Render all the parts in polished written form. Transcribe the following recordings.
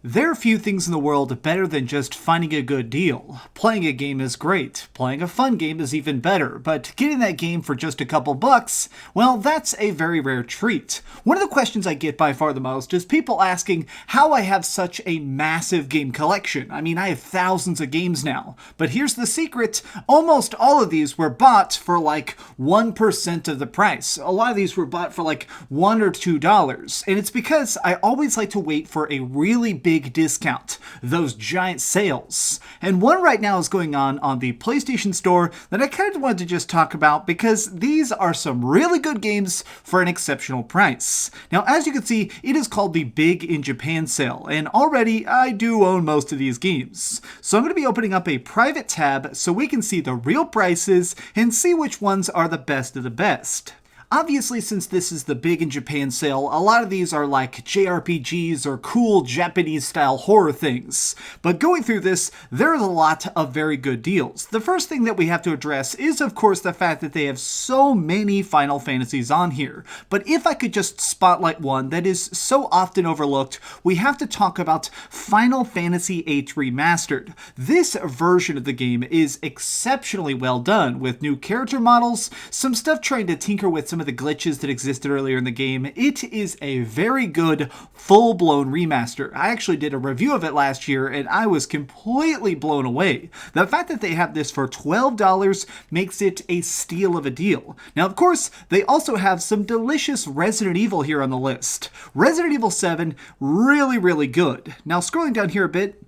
There are few things in the world better than just finding a good deal. Playing a game is great. Playing a fun game is even better, but getting that game for just a couple bucks, well, that's a very rare treat. One of the questions I get by far the most is people asking how I have such a massive game collection. I mean, I have thousands of games now. But here's the secret. Almost all of these were bought for like 1% of the price. A lot of these were bought for like $1 or $2. And it's because I always like to wait for a really big discount, those giant sales. And one right now is going on the PlayStation Store that I kind of wanted to just talk about because these are some really good games for an exceptional price. Now, as you can see, it is called the Big in Japan sale, and already I do own most of these games. So I'm going to be opening up a private tab so we can see the real prices and see which ones are the best of the best. Obviously, since this is the Big in Japan sale, a lot of these are like JRPGs or cool Japanese-style horror things. But going through this, there is a lot of very good deals. The first thing that we have to address is, of course, the fact that they have so many Final Fantasies on here. But if I could just spotlight one that is so often overlooked, we have to talk about Final Fantasy VIII Remastered. This version of the game is exceptionally well done, with new character models, some stuff trying to tinker with some of the glitches that existed earlier in the game. It is a very good, full-blown remaster. I actually did a review of it last year, and I was completely blown away. The fact that they have this for $12 makes it a steal of a deal. Now, of course, they also have some delicious Resident Evil here on the list. Resident Evil 7, really, really good. Now, scrolling down here a bit,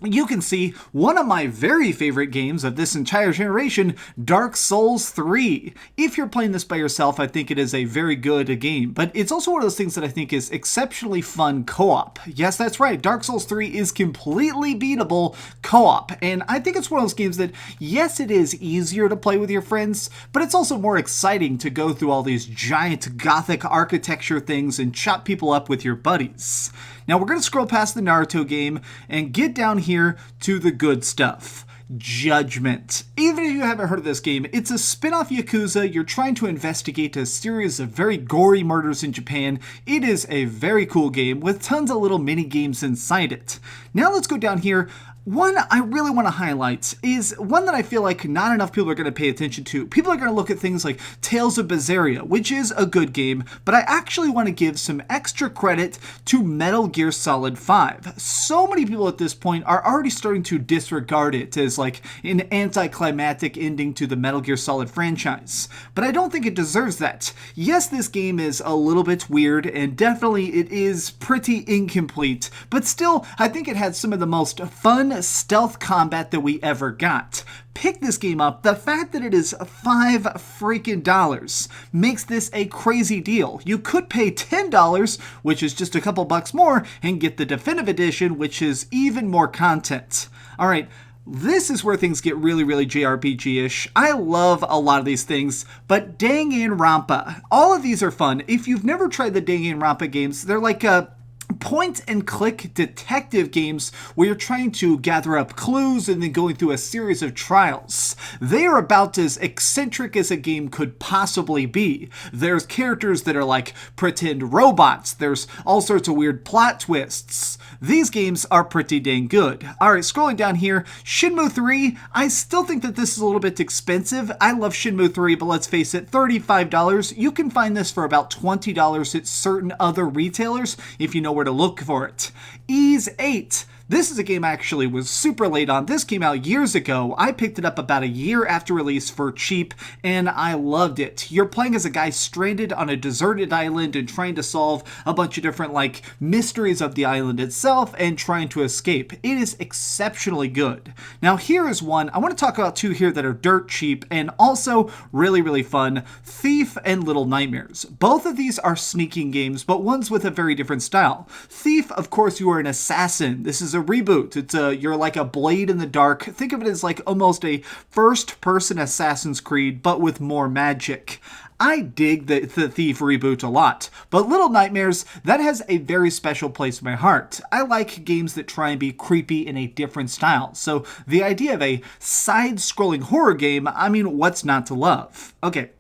you can see one of my very favorite games of this entire generation, Dark Souls 3. If you're playing this by yourself, I think it is a very good game, but it's also one of those things that I think is exceptionally fun co-op. Yes, that's right, Dark Souls 3 is completely beatable co-op, and I think it's one of those games that, yes, it is easier to play with your friends, but it's also more exciting to go through all these giant gothic architecture things and chop people up with your buddies. Now we're going to scroll past the Naruto game and get down here to the good stuff. Judgment. Even if you haven't heard of this game, it's a spin-off Yakuza. You're trying to investigate a series of very gory murders in Japan. It is a very cool game with tons of little mini games inside it. Now let's go down here. One I really want to highlight is one that I feel like not enough people are going to pay attention to. People are going to look at things like Tales of Berseria, which is a good game, but I actually want to give some extra credit to Metal Gear Solid 5. So many people at this point are already starting to disregard it as like an anticlimactic ending to the Metal Gear Solid franchise, but I don't think it deserves that. Yes, this game is a little bit weird, and definitely it is pretty incomplete, but still, I think it had some of the most fun stealth combat that we ever got. Pick this game up. The fact that it is $5 freaking makes this a crazy deal. You could pay $10, which is just a couple bucks more, and get the definitive edition, which is even more content. All right. This is where things get really, really JRPG-ish. I love a lot of these things, but Danganronpa. All of these are fun. If you've never tried the Danganronpa games, they're like a point-and-click detective games where you're trying to gather up clues and then going through a series of trials. They are about as eccentric as a game could possibly be. There's characters that are like pretend robots. There's all sorts of weird plot twists. These games are pretty dang good. Alright, scrolling down here, Shenmue 3, I still think that this is a little bit expensive. I love Shenmue 3, but let's face it, $35. You can find this for about $20 at certain other retailers if you know where to look for it. Ys VIII. This is a game I actually was super late on. This came out years ago. I picked it up about a year after release for cheap, and I loved it. You're playing as a guy stranded on a deserted island and trying to solve a bunch of different, like, mysteries of the island itself and trying to escape. It is exceptionally good. Now, here is one. I want to talk about two here that are dirt cheap and also really, really fun. Thief and Little Nightmares. Both of these are sneaking games, but one's with a very different style. Thief, of course, you are an assassin. This is a reboot. You're like a blade in the dark. Think of it as like almost a first-person Assassin's Creed, but with more magic. I dig the Thief reboot a lot, but Little Nightmares, that has a very special place in my heart. I like games that try and be creepy in a different style, so the idea of a side-scrolling horror game, I mean, what's not to love? Okay.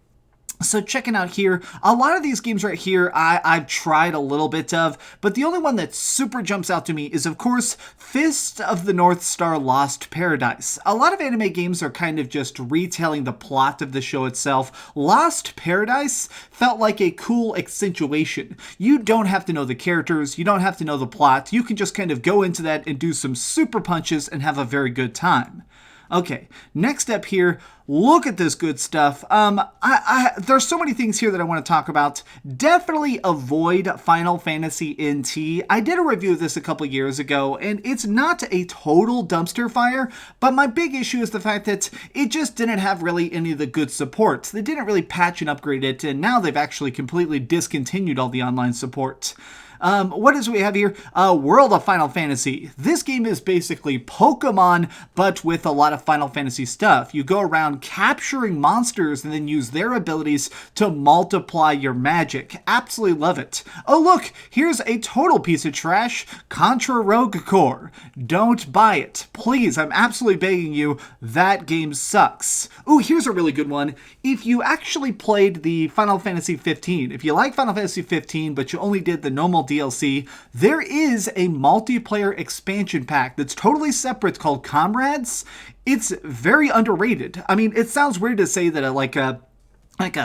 So checking out here, a lot of these games right here I've tried a little bit of, but the only one that super jumps out to me is, of course, Fist of the North Star Lost Paradise. A lot of anime games are kind of just retelling the plot of the show itself. Lost Paradise felt like a cool accentuation. You don't have to know the characters, you don't have to know the plot, you can just kind of go into that and do some super punches and have a very good time. Okay, next up here, look at this good stuff. There's so many things here that I want to talk about. Definitely avoid Final Fantasy NT. I did a review of this a couple years ago, and it's not a total dumpster fire, but my big issue is the fact that it just didn't have really any of the good support. They didn't really patch and upgrade it, and now they've actually completely discontinued all the online support. What is we have here? World of Final Fantasy. This game is basically Pokemon, but with a lot of Final Fantasy stuff. You go around capturing monsters and then use their abilities to multiply your magic. Absolutely love it. Oh look, here's a total piece of trash, Contra Rogue Core. Don't buy it. Please, I'm absolutely begging you, that game sucks. Ooh, here's a really good one. If you actually played the Final Fantasy 15, if you like Final Fantasy 15, but you only did the normal DLC, there is a multiplayer expansion pack that's totally separate called Comrades. It's very underrated. I mean, it sounds weird to say that like a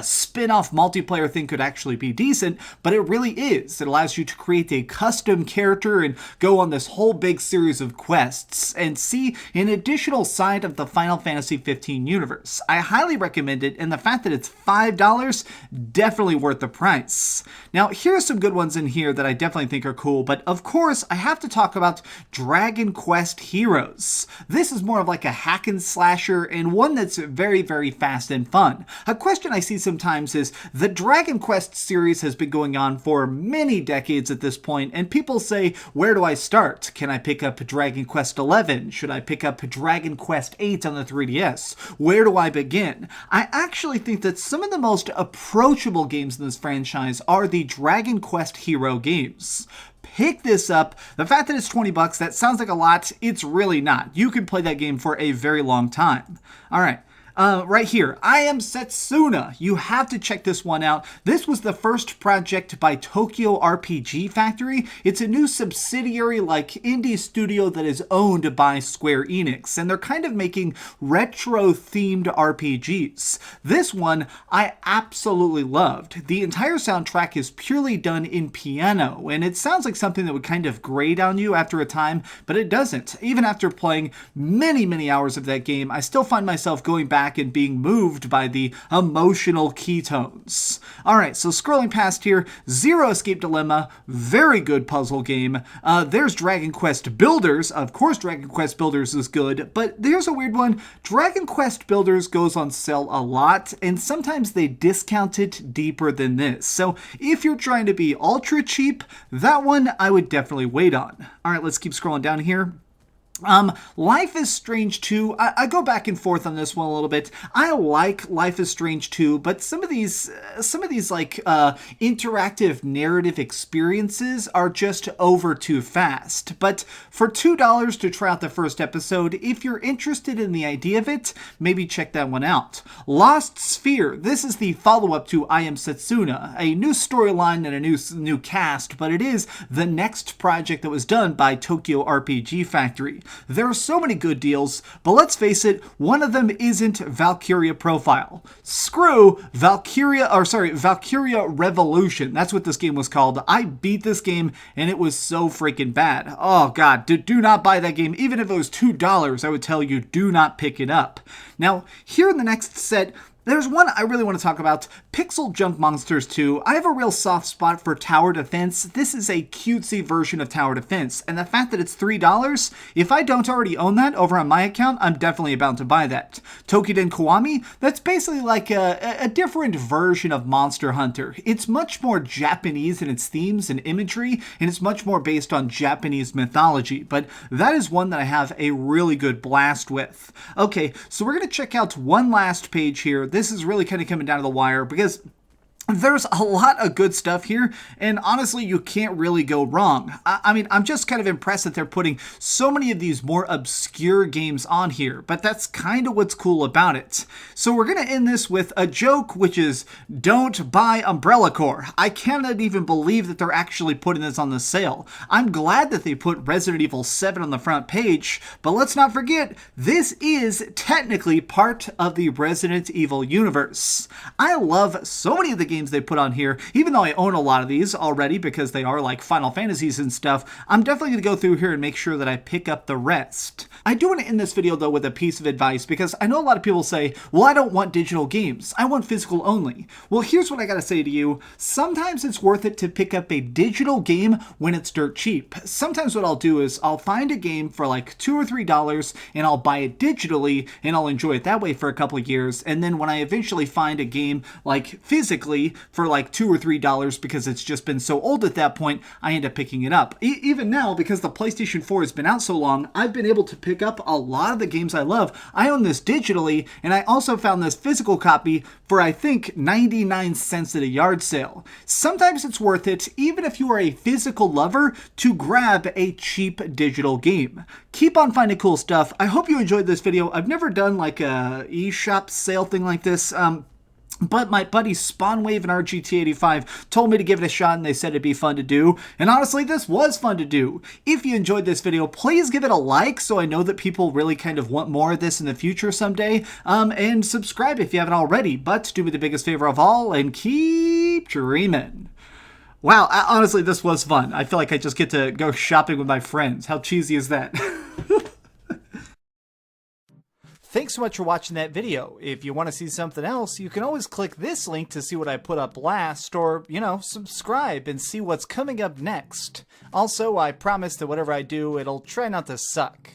spin-off multiplayer thing could actually be decent, but it really is. It allows you to create a custom character and go on this whole big series of quests and see an additional side of the Final Fantasy 15 universe. I highly recommend it, and the fact that it's $5, definitely worth the price. Now, here's some good ones in here that I definitely think are cool, but of course, I have to talk about Dragon Quest Heroes. This is more of like a hack and slasher, and one that's very, very fast and fun. A question I see sometimes is the Dragon Quest series has been going on for many decades at this point, and people say, where do I start? Can I pick up Dragon Quest XI? Should I pick up Dragon Quest VIII on the 3DS? Where do I begin? I actually think that some of the most approachable games in this franchise are the Dragon Quest Hero games. Pick this up. The fact that it's $20, that sounds like a lot. It's really not. You can play that game for a very long time. All right. Right here, I Am Setsuna. You have to check this one out. This was the first project by Tokyo RPG Factory. It's a new subsidiary like indie studio that is owned by Square Enix, and they're kind of making retro-themed RPGs. This one I absolutely loved. The entire soundtrack is purely done in piano, and it sounds like something that would kind of grate on you after a time, but it doesn't. Even after playing many, many hours of that game, I still find myself going back and being moved by the emotional keytones. Alright, so scrolling past here, Zero Escape Dilemma, very good puzzle game. There's Dragon Quest Builders. Of course Dragon Quest Builders is good, but there's a weird one. Dragon Quest Builders goes on sale a lot, and sometimes they discount it deeper than this. So if you're trying to be ultra cheap, that one I would definitely wait on. Alright, let's keep scrolling down here. Life is Strange 2, I go back and forth on this one a little bit. I like Life is Strange 2, but some of these like interactive narrative experiences are just over too fast. But for $2 to try out the first episode, if you're interested in the idea of it, maybe check that one out. Lost Sphere, this is the follow-up to I Am Setsuna, a new storyline and a new cast, but it is the next project that was done by Tokyo RPG Factory. There are so many good deals, but let's face it, one of them isn't Valkyria Profile. Screw Valkyria Revolution. That's what this game was called. I beat this game and it was so freaking bad. Oh god, do not buy that game. Even if it was $2, I would tell you, do not pick it up. Now, here in the next set, there's one I really want to talk about, Pixel Junk Monsters 2. I have a real soft spot for Tower Defense. This is a cutesy version of Tower Defense, and the fact that it's $3, if I don't already own that over on my account, I'm definitely about to buy that. Tokiden Kiwami, that's basically like a different version of Monster Hunter. It's much more Japanese in its themes and imagery, and it's much more based on Japanese mythology, but that is one that I have a really good blast with. Okay, so we're going to check out one last page here. This is really kind of coming down to the wire because There's a lot of good stuff here, and honestly, you can't really go wrong. I mean, I'm just kind of impressed that they're putting so many of these more obscure games on here, but that's kind of what's cool about it. So we're going to end this with a joke, which is, don't buy Umbrella Corps. I cannot even believe that they're actually putting this on the sale. I'm glad that they put Resident Evil 7 on the front page, but let's not forget, this is technically part of the Resident Evil universe. I love so many of the games they put on here. Even though I own a lot of these already because they are like Final Fantasies and stuff, I'm definitely going to go through here and make sure that I pick up the rest. I do want to end this video though with a piece of advice, because I know a lot of people say, well, I don't want digital games. I want physical only. Well, here's what I got to say to you. Sometimes it's worth it to pick up a digital game when it's dirt cheap. Sometimes what I'll do is I'll find a game for like $2 or $3 and I'll buy it digitally and I'll enjoy it that way for a couple of years. And then when I eventually find a game like physically for like $2 or $3 because it's just been so old at that point, I end up picking it up. Even now, because the PlayStation 4 has been out so long, I've been able to pick up a lot of the games I love. I own this digitally, and I also found this physical copy for I think 99 cents at a yard sale. Sometimes it's worth it, even if you are a physical lover, to grab a cheap digital game. Keep on finding cool stuff. I hope you enjoyed this video. I've never done like a eShop sale thing like this. But my buddy Spawnwave and RGT85 told me to give it a shot, and they said it'd be fun to do. And honestly, this was fun to do. If you enjoyed this video, please give it a like so I know that people really kind of want more of this in the future someday. And subscribe if you haven't already. But do me the biggest favor of all and keep dreaming. Wow, honestly, this was fun. I feel like I just get to go shopping with my friends. How cheesy is that? Thanks so much for watching that video. If you want to see something else, you can always click this link to see what I put up last, or, you know, subscribe and see what's coming up next. Also, I promise that whatever I do, it'll try not to suck.